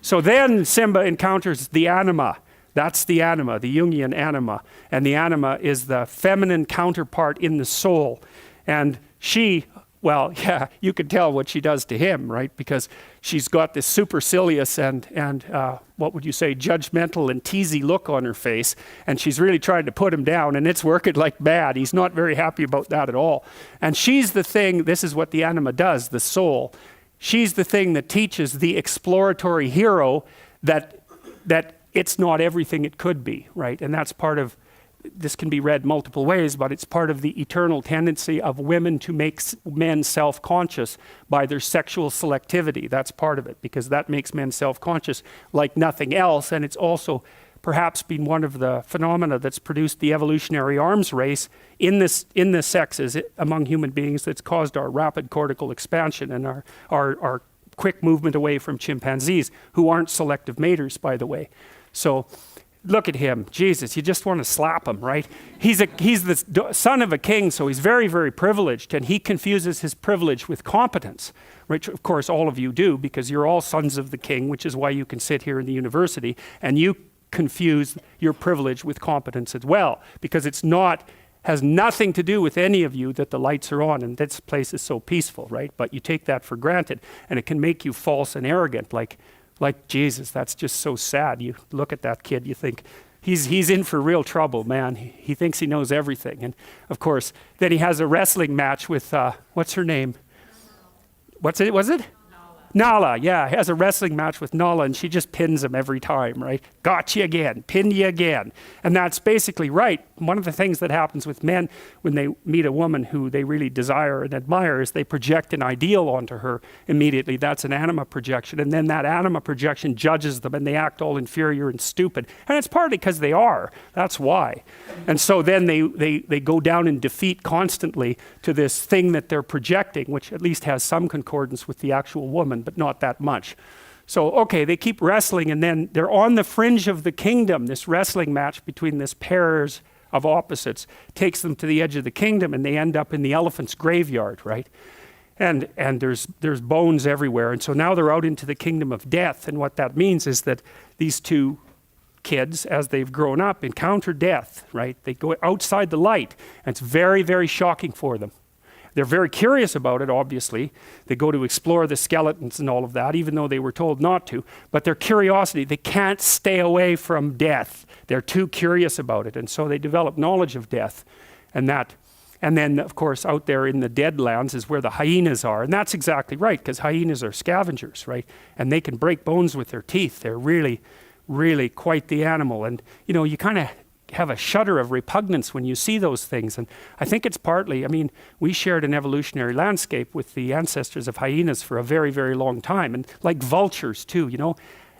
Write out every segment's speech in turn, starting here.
So then Simba encounters the anima. That's the anima, the Jungian anima. And the anima is the feminine counterpart in the soul. And she, well, yeah, you can tell what she does to him, right? Because she's got this supercilious and what would you say, judgmental and teasy look on her face. And she's really trying to put him down, and it's working like mad. He's not very happy about that at all. And she's the thing, this is what the anima does, the soul. She's the thing that teaches the exploratory hero that it's not everything it could be, right? And that's part of, this can be read multiple ways, but it's part of the eternal tendency of women to make men self-conscious by their sexual selectivity. That's part of it, because that makes men self-conscious like nothing else. And it's also perhaps been one of the phenomena that's produced the evolutionary arms race in the sexes among human beings that's caused our rapid cortical expansion and our quick movement away from chimpanzees, who aren't selective maters, by the way. So look at him, Jesus, you just want to slap him, right? He's the son of a king, so he's very, very privileged, and he confuses his privilege with competence, which of course all of you do, because you're all sons of the king, which is why you can sit here in the university, and you confuse your privilege with competence as well, because has nothing to do with any of you that the lights are on and this place is so peaceful, right? But you take that for granted, and it can make you false and arrogant, like Jesus. That's just so sad. You look at that kid, you think, he's in for real trouble, man. He thinks he knows everything. And of course, then he has a wrestling match with, what's her name? Was it? Nala, yeah, he has a wrestling match with Nala, and she just pins him every time, right? Got you again, pinned you again. And that's basically right. One of the things that happens with men when they meet a woman who they really desire and admire is they project an ideal onto her immediately. That's an anima projection. And then that anima projection judges them, and they act all inferior and stupid. And it's partly because they are. That's why. And so then they go down in defeat constantly to this thing that they're projecting, which at least has some concordance with the actual woman, but not that much. So, okay, they keep wrestling, and then they're on the fringe of the kingdom. This wrestling match between this pairs of opposites takes them to the edge of the kingdom, and they end up in the elephant's graveyard, right? And there's bones everywhere. And so now they're out into the kingdom of death. And what that means is that these two kids, as they've grown up, encounter death, right? They go outside the light, and it's very, very shocking for them. They're very curious about it, obviously. They go to explore the skeletons and all of that, even though they were told not to. But their curiosity, they can't stay away from death. They're too curious about it. And so they develop knowledge of death. And then, of course, out there in the Deadlands is where the hyenas are. And that's exactly right, because hyenas are scavengers, right? And they can break bones with their teeth. They're really, really quite the animal. And, you kind of have a shudder of repugnance when you see those things. And I think it's partly, we shared an evolutionary landscape with the ancestors of hyenas for a very, very long time. And like vultures too,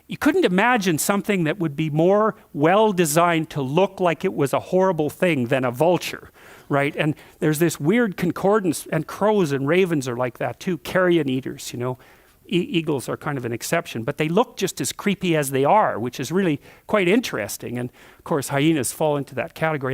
you couldn't imagine something that would be more well designed to look like it was a horrible thing than a vulture, right? And there's this weird concordance, and crows and ravens are like that too, carrion eaters, Eagles are kind of an exception, but they look just as creepy as they are, which is really quite interesting. And of course, hyenas fall into that category.